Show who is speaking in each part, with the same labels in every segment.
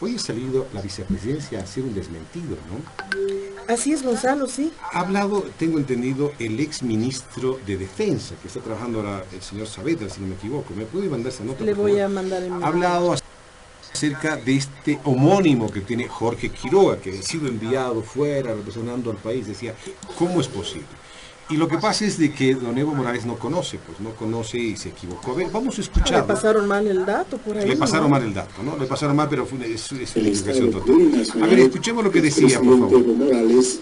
Speaker 1: Hoy ha salido la vicepresidencia a hacer un desmentido, ¿no?
Speaker 2: Así es, Gonzalo, sí.
Speaker 1: Ha hablado, tengo entendido, el ex ministro de Defensa, que está trabajando ahora, el señor Saavedra, si no me equivoco. ¿Me puede mandar esa nota,
Speaker 2: Le
Speaker 1: por
Speaker 2: voy
Speaker 1: favor?
Speaker 2: a mandar el
Speaker 1: Ha hablado acerca de este homónimo que tiene Jorge Quiroga, que ha sido enviado fuera representando al país. Decía, ¿cómo es posible? Y lo que pasa es de que don Evo Morales no conoce, pues no conoce y se equivocó. A ver, vamos a escucharlo.
Speaker 2: Le pasaron mal el dato por ahí.
Speaker 1: Le pasaron mal el dato, ¿no? Le pasaron mal, pero fue una equivocación total. A ver, escuchemos lo que decía, por favor.
Speaker 3: Evo Morales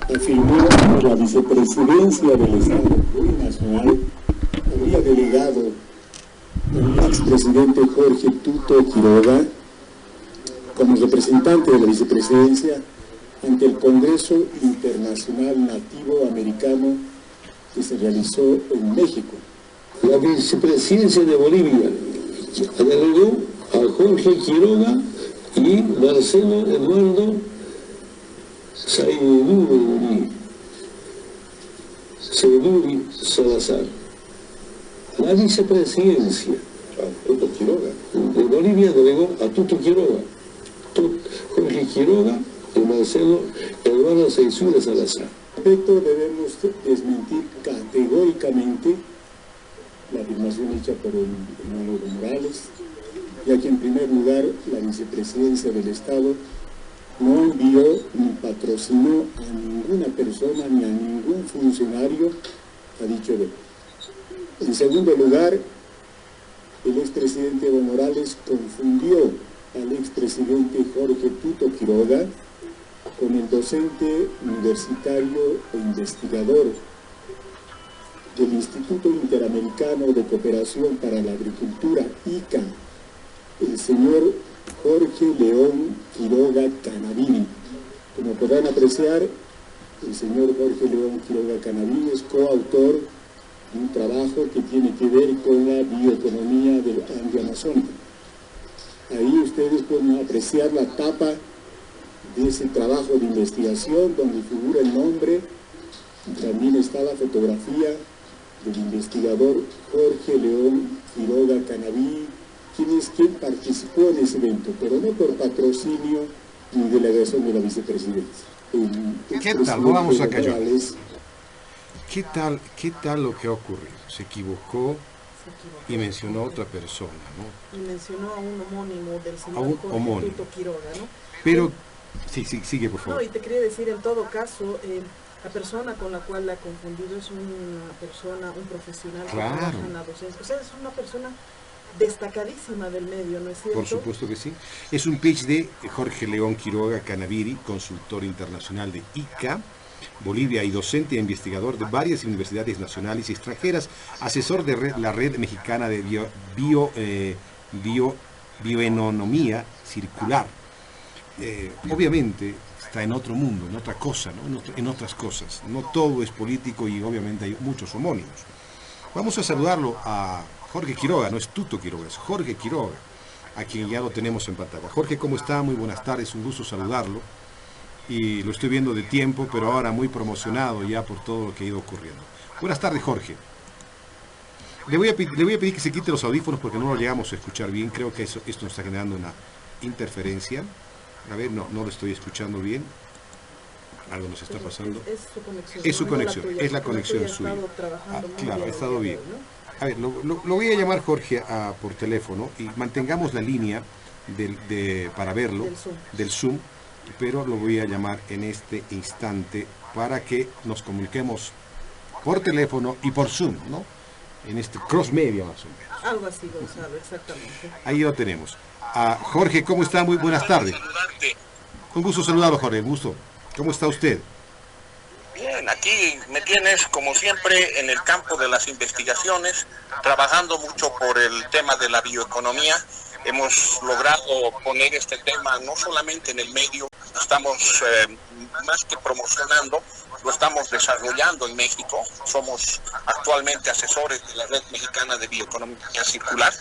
Speaker 3: afirmó que la vicepresidencia del Estado Plurinacional habría delegado al expresidente Jorge Tuto Quiroga como representante de la vicepresidencia ante el Congreso Internacional Nativo Americano que se realizó en México. La vicepresidencia de Bolivia delegó a Jorge Quiroga y Marcelo Eduardo Saiduri Salazar. La vicepresidencia Tuto Quiroga de Bolivia delegó a Tuto Quiroga, Jorge Quiroga y Marcelo Eduardo Saiduri Salazar. Respecto, debemos desmentir categóricamente la afirmación hecha por el hermano Evo Morales, ya que en primer lugar la vicepresidencia del Estado no envió ni patrocinó a ninguna persona ni a ningún funcionario a dicho evento. En segundo lugar, el expresidente Evo Morales confundió al expresidente Jorge Tuto Quiroga con el docente universitario e investigador del Instituto Interamericano de Cooperación para la Agricultura, ICA, el señor Jorge León Quiroga Canavini. Como podrán apreciar, el señor Jorge León Quiroga Canavini es coautor de un trabajo que tiene que ver con la bioeconomía del Andio Amazónico. Ahí ustedes pueden apreciar la tapa de ese trabajo de investigación donde figura el nombre, y también está la fotografía del investigador Jorge León Quiroga Canavini, quien participó en ese evento, pero no por patrocinio ni delegación de la vicepresidencia.
Speaker 1: ¿Qué tal? No vamos a callar. ¿Qué tal lo que ha ocurrido? Se equivocó y mencionó a otra persona, ¿no?
Speaker 2: Y mencionó a un homónimo del señor
Speaker 1: A un
Speaker 2: Jorge
Speaker 1: homónimo.
Speaker 2: Tuto Quiroga, ¿no?
Speaker 1: Pero, sí, sigue, por
Speaker 2: No,
Speaker 1: favor.
Speaker 2: y te quería decir, en todo caso, la persona con la cual la ha confundido es una persona, un profesional
Speaker 1: Claro.
Speaker 2: que trabaja en la docencia. O sea, es una persona destacadísima del medio, ¿no es cierto?
Speaker 1: Por supuesto que sí. Es un pitch de Jorge León Quiroga Canaviri, consultor internacional de ICA, Bolivia, y docente e investigador de varias universidades nacionales y extranjeras, asesor de la Red Mexicana de Bioeconomía Circular. Obviamente está en otro mundo, en otra cosa, ¿no? en otras cosas. No todo es político y obviamente hay muchos homónimos. Vamos a saludarlo a Jorge Quiroga, no es Tuto Quiroga, es Jorge Quiroga, a quien ya lo tenemos en pantalla. Jorge, ¿cómo está? Muy buenas tardes, un gusto saludarlo. Y lo estoy viendo de tiempo, pero ahora muy promocionado ya por todo lo que ha ido ocurriendo. Buenas tardes, Jorge. Le voy a pedir que se quite los audífonos porque no lo llegamos a escuchar bien. Creo que esto nos está generando una interferencia. A ver, no lo estoy escuchando bien. Algo nos está pasando.
Speaker 2: Es su conexión.
Speaker 1: Es su
Speaker 2: no
Speaker 1: conexión,
Speaker 2: la tuya,
Speaker 1: es la conexión suya. Claro, ha estado bien. A ver, lo voy a llamar Jorge por teléfono y mantengamos la línea para verlo, del Zoom, pero lo voy a llamar en este instante para que nos comuniquemos por teléfono y por Zoom, ¿no? En este cross media más o menos.
Speaker 2: Algo así, Gonzalo, exactamente.
Speaker 1: Ahí lo tenemos. Jorge, ¿cómo está? Muy buenas tardes. Un gusto saludarlo, Jorge, un gusto. ¿Cómo está usted?
Speaker 4: Bien, aquí me tienes como siempre en el campo de las investigaciones, trabajando mucho por el tema de la bioeconomía. Hemos logrado poner este tema no solamente en el medio, estamos más que promocionando, lo estamos desarrollando en México. Somos actualmente asesores de la Red Mexicana de Bioeconomía Circular.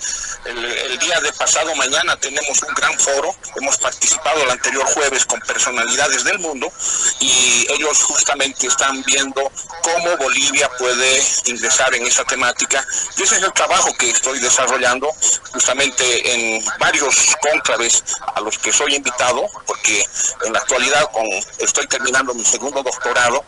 Speaker 4: El día de pasado mañana tenemos un gran foro. Hemos participado el anterior jueves con personalidades del mundo y ellos justamente están viendo cómo Bolivia puede ingresar en esa temática. Y ese es el trabajo que estoy desarrollando justamente en varios cónclaves a los que soy invitado, porque en la actualidad estoy terminando mi segundo doctorado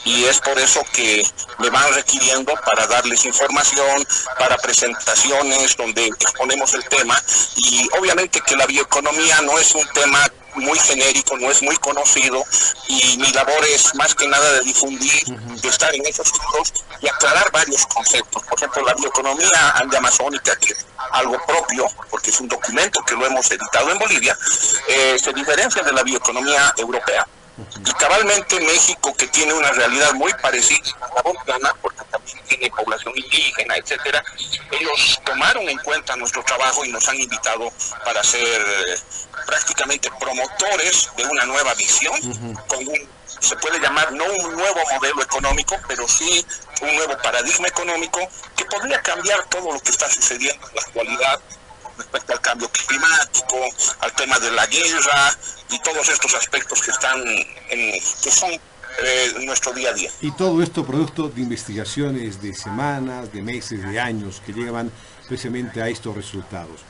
Speaker 4: y es por eso que me van requiriendo para darles información, para presentaciones donde exponemos el tema. Y obviamente que la bioeconomía no es un tema muy genérico, no es muy conocido, y mi labor es más que nada de difundir, de estar en esos foros y aclarar varios conceptos. Por ejemplo, la bioeconomía andeamazónica, que es algo propio, porque es un documento que lo hemos editado en Bolivia, se diferencia de la bioeconomía europea. Y cabalmente México, que tiene una realidad muy parecida a la boliviana, porque también tiene población indígena, etcétera, ellos tomaron en cuenta nuestro trabajo y nos han invitado para ser prácticamente promotores de una nueva visión, con se puede llamar no un nuevo modelo económico, pero sí un nuevo paradigma económico que podría cambiar todo lo que está sucediendo en la actualidad respecto al cambio climático, al tema de la guerra y todos estos aspectos que son nuestro día a día.
Speaker 1: Y todo esto producto de investigaciones de semanas, de meses, de años que llevan precisamente a estos resultados.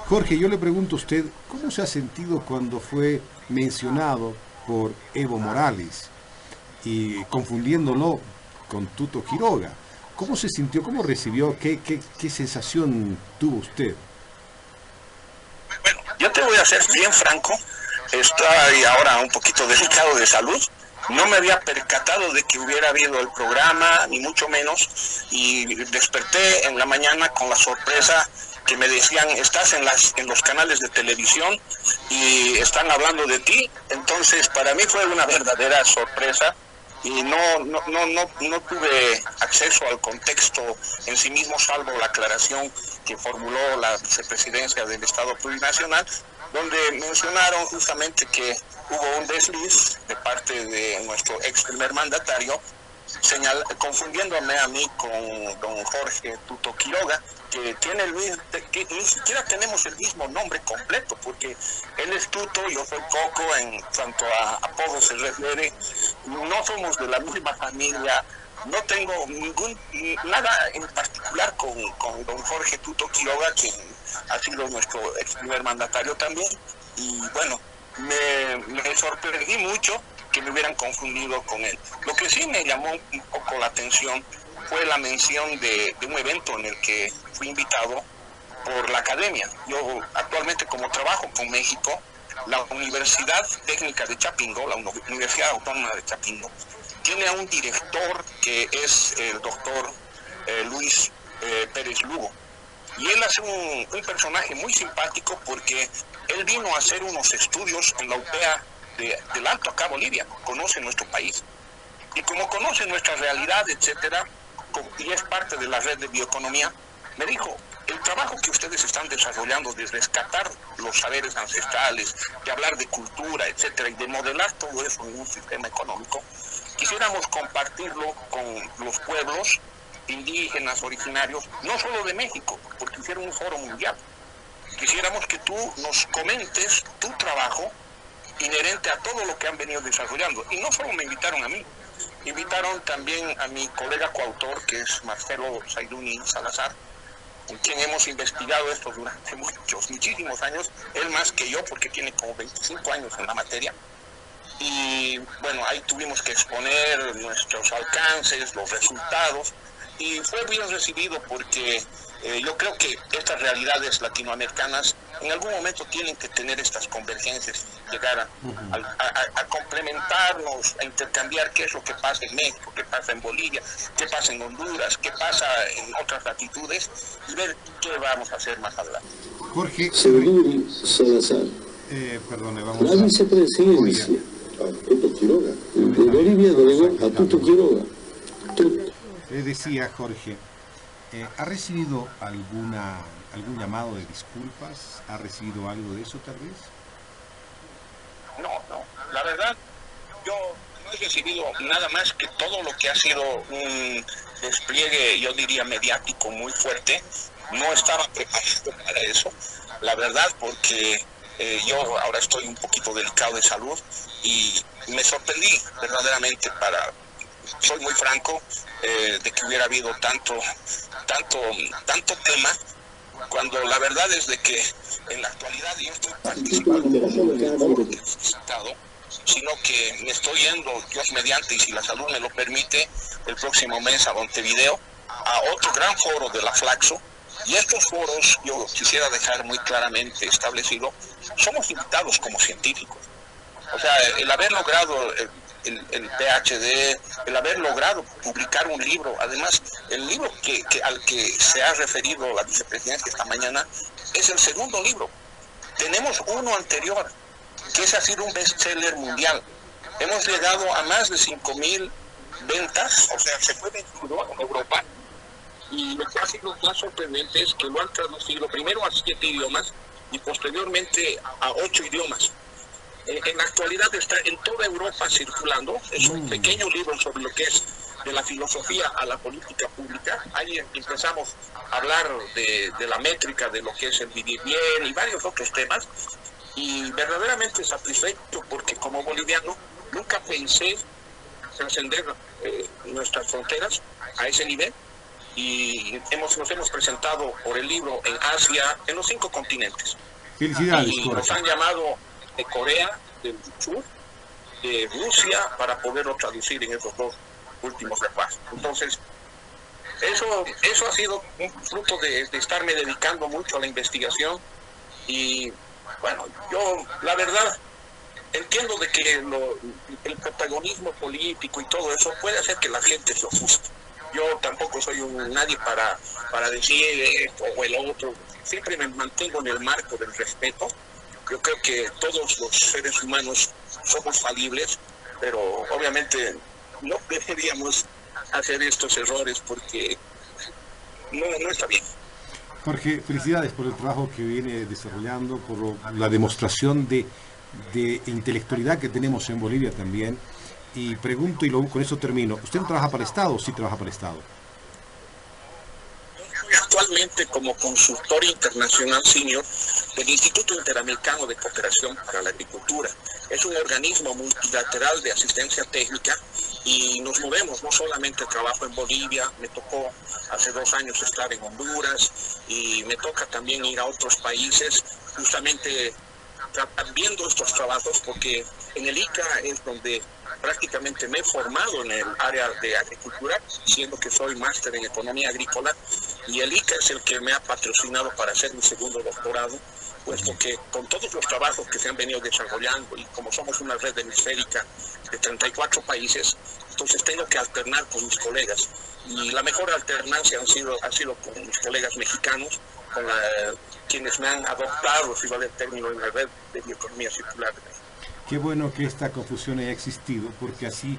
Speaker 1: Jorge, yo le pregunto a usted, ¿cómo se ha sentido cuando fue mencionado por Evo Morales y confundiéndolo con Tuto Quiroga? ¿Cómo se sintió? ¿Cómo recibió? ¿Qué sensación tuvo usted?
Speaker 4: Bueno, yo te voy a ser bien franco, estoy ahora un poquito delicado de salud, no me había percatado de que hubiera habido el programa, ni mucho menos, y desperté en la mañana con la sorpresa que me decían, estás en los canales de televisión y están hablando de ti. Entonces para mí fue una verdadera sorpresa y no tuve acceso al contexto en sí mismo, salvo la aclaración que formuló la vicepresidencia del Estado Plurinacional, donde mencionaron justamente que hubo un desliz de parte de nuestro ex primer mandatario, confundiéndome a mí con don Jorge Tuto Quiroga, que ni siquiera tenemos el mismo nombre completo, porque él es Tuto, yo soy Coco, en cuanto a apodos se refiere, no somos de la misma familia, no tengo nada en particular con don Jorge Tuto Quiroga, quien ha sido nuestro ex primer mandatario también, y bueno, me sorprendí mucho que me hubieran confundido con él. Lo que sí me llamó un poco la atención fue la mención de un evento en el que fui invitado por la academia. Yo actualmente, como trabajo con México, la Universidad Técnica de Chapingo, la Universidad Autónoma de Chapingo, tiene a un director que es el doctor Luis Pérez Lugo. Y él hace un personaje muy simpático porque él vino a hacer unos estudios en la UPEA del Alto, acá Bolivia, conoce nuestro país. Y como conoce nuestra realidad, etcétera, y es parte de la red de bioeconomía, me dijo, el trabajo que ustedes están desarrollando de rescatar los saberes ancestrales, de hablar de cultura, etcétera, y de modelar todo eso en un sistema económico, quisiéramos compartirlo con los pueblos indígenas, originarios, no solo de México, porque hicieron un foro mundial. Quisiéramos que tú nos comentes tu trabajo inherente a todo lo que han venido desarrollando. Y no solo me invitaron a mí, invitaron también a mi colega coautor, que es Marcelo Saiduni Salazar, con quien hemos investigado esto durante muchísimos años, él más que yo, porque tiene como 25 años en la materia. Y bueno, ahí tuvimos que exponer nuestros alcances, los resultados, y fue bien recibido porque yo creo que estas realidades latinoamericanas en algún momento tienen que tener estas convergencias, llegar a complementarnos, a intercambiar qué es lo que pasa en México, qué pasa en Bolivia, qué pasa en Honduras, qué pasa en otras latitudes, y ver qué vamos a hacer más adelante.
Speaker 1: Jorge
Speaker 3: Seguri Salazar,
Speaker 1: perdone,
Speaker 3: la
Speaker 1: vamos a...
Speaker 3: vicepresidencia Tuto Quiroga, de Bolivia delegó a Tuto Quiroga.
Speaker 1: Le decía Jorge, ¿ha recibido algún llamado de disculpas? ¿Ha recibido algo de eso tal vez?
Speaker 4: No, la verdad, yo no he recibido nada más que todo lo que ha sido un despliegue, yo diría, mediático muy fuerte. No estaba preparado para eso, la verdad, porque yo ahora estoy un poquito delicado de salud y me sorprendí verdaderamente, soy muy franco, de que hubiera habido tanto tema, cuando la verdad es de que en la actualidad yo estoy participando no solo en el foro que he visitado, sino que me estoy yendo, Dios mediante, y si la salud me lo permite, el próximo mes a Montevideo, a otro gran foro de la Flaxo. Y estos foros, yo quisiera dejar muy claramente establecido, somos invitados como científicos. O sea, el haber logrado el PhD, el haber logrado publicar un libro, además, el libro al que se ha referido la vicepresidencia esta mañana, es el segundo libro. Tenemos uno anterior, que ha sido un bestseller mundial. Hemos llegado a más de 5.000 ventas, o sea, se fue vendido en Europa. Y lo que ha sido más sorprendente es que lo han traducido primero a 7 idiomas y posteriormente a 8 idiomas. En la actualidad está en toda Europa circulando. Es un pequeño libro sobre lo que es de la filosofía a la política pública. Ahí empezamos a hablar de la métrica, de lo que es el vivir bien y varios otros temas. Y verdaderamente satisfecho porque como boliviano nunca pensé trascender nuestras fronteras a ese nivel. Y nos hemos presentado por el libro en Asia, en los 5 continentes.
Speaker 1: Felicidades.
Speaker 4: Y nos han llamado de Corea del Sur, de Rusia, para poderlo traducir en esos 2 últimos repasos. Entonces, eso ha sido un fruto de estarme dedicando mucho a la investigación. Y bueno, yo la verdad entiendo de que el protagonismo político y todo eso puede hacer que la gente se ofusque. Yo tampoco soy nadie para decir esto o el otro. Siempre me mantengo en el marco del respeto. Yo creo que todos los seres humanos somos falibles, pero obviamente no deberíamos hacer estos errores porque no está bien.
Speaker 1: Jorge, felicidades por el trabajo que viene desarrollando, por la demostración de intelectualidad que tenemos en Bolivia también. Y pregunto, y luego con eso termino, ¿usted no trabaja para el Estado o sí trabaja para el Estado?
Speaker 4: Actualmente como consultor internacional senior del Instituto Interamericano de Cooperación para la Agricultura. Es un organismo multilateral de asistencia técnica y nos movemos, no solamente trabajo en Bolivia, me tocó hace 2 años estar en Honduras y me toca también ir a otros países justamente viendo estos trabajos, porque en el ICA es donde prácticamente me he formado en el área de agricultura, siendo que soy máster en economía agrícola, y el ICA es el que me ha patrocinado para hacer mi segundo doctorado, puesto que con todos los trabajos que se han venido desarrollando y como somos una red hemisférica de 34 países, entonces tengo que alternar con mis colegas, y la mejor alternancia ha sido con mis colegas mexicanos, con quienes me han adoptado, si vale el término, en la red de bioeconomía circular.
Speaker 1: Qué bueno que esta confusión haya existido, porque así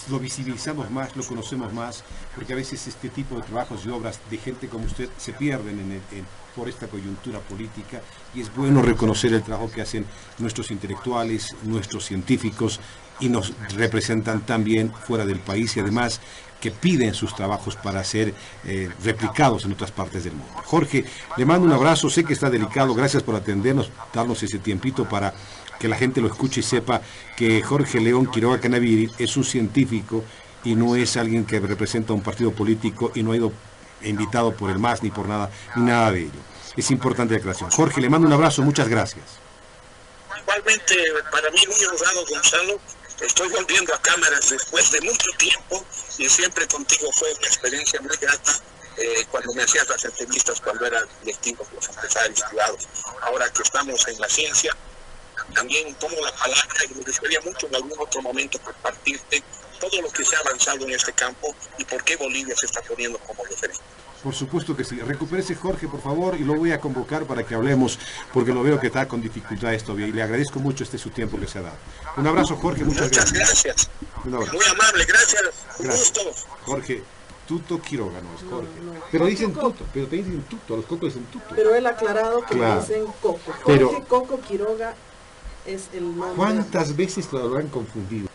Speaker 1: lo visibilizamos más, lo conocemos más, porque a veces este tipo de trabajos y obras de gente como usted se pierden por esta coyuntura política, y es bueno reconocer el trabajo que hacen nuestros intelectuales, nuestros científicos, y nos representan también fuera del país, y además que piden sus trabajos para ser replicados en otras partes del mundo. Jorge, le mando un abrazo, sé que está delicado, gracias por atendernos, darnos ese tiempito para que la gente lo escuche y sepa que Jorge León Quiroga Canaviri es un científico y no es alguien que representa un partido político y no ha ido invitado por el MAS ni por nada, ni nada de ello. Es importante la declaración. Jorge, le mando un abrazo, muchas gracias.
Speaker 4: Igualmente, para mí muy honrado, Gonzalo. Estoy volviendo a cámaras después de mucho tiempo y siempre contigo fue una experiencia muy grata cuando me hacías las entrevistas, cuando eran directivos los empresarios privados. Ahora que estamos en la ciencia, también tomo la palabra y me gustaría mucho en algún otro momento compartirte todo lo que se ha avanzado en este campo y por qué Bolivia se está poniendo como referente.
Speaker 1: Por supuesto que sí. Recupérese, Jorge, por favor, y lo voy a convocar para que hablemos, porque lo veo que está con dificultades todavía, y le agradezco mucho su tiempo que se ha dado. Un abrazo, Jorge, muchas gracias.
Speaker 4: Un abrazo. Muy amable, gracias. Un gusto.
Speaker 1: Jorge, Tuto Quiroga, no es Jorge. Pero dicen Tuto, pero te dicen Tuto, los cocos dicen Tuto.
Speaker 2: Pero él ha aclarado que le dicen Coco. Jorge
Speaker 1: pero,
Speaker 2: Coco Quiroga es el nombre.
Speaker 1: ¿Cuántas veces lo habrán confundido?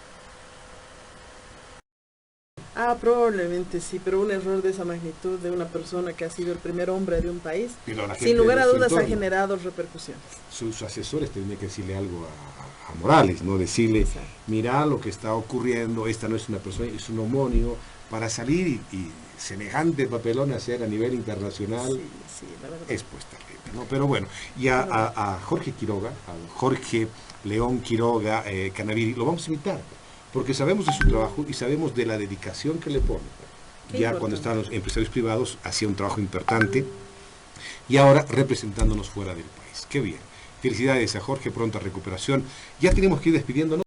Speaker 2: Probablemente sí, pero un error de esa magnitud de una persona que ha sido el primer hombre de un país,
Speaker 1: Pero la
Speaker 2: sin
Speaker 1: gente
Speaker 2: lugar a
Speaker 1: de su
Speaker 2: dudas ha
Speaker 1: entorno,
Speaker 2: generado repercusiones.
Speaker 1: sus asesores tendrían que decirle algo a Morales, ¿no? Decirle,
Speaker 2: Exacto.
Speaker 1: mira lo que está ocurriendo, esta no es una persona, es un homónimo, para salir y semejante papelón hacer a nivel internacional,
Speaker 2: Sí, la verdad.
Speaker 1: es pues terrible, ¿no? Pero bueno, y a Jorge Quiroga, a Jorge León Quiroga Canaviri, lo vamos a invitar, porque sabemos de su trabajo y sabemos de la dedicación que le pone.
Speaker 2: Qué
Speaker 1: Ya
Speaker 2: importante.
Speaker 1: cuando estaban los empresarios privados, hacía un trabajo importante, y ahora representándonos fuera del país. Qué bien. Felicidades a Jorge, pronta recuperación. Ya tenemos que ir despidiéndonos.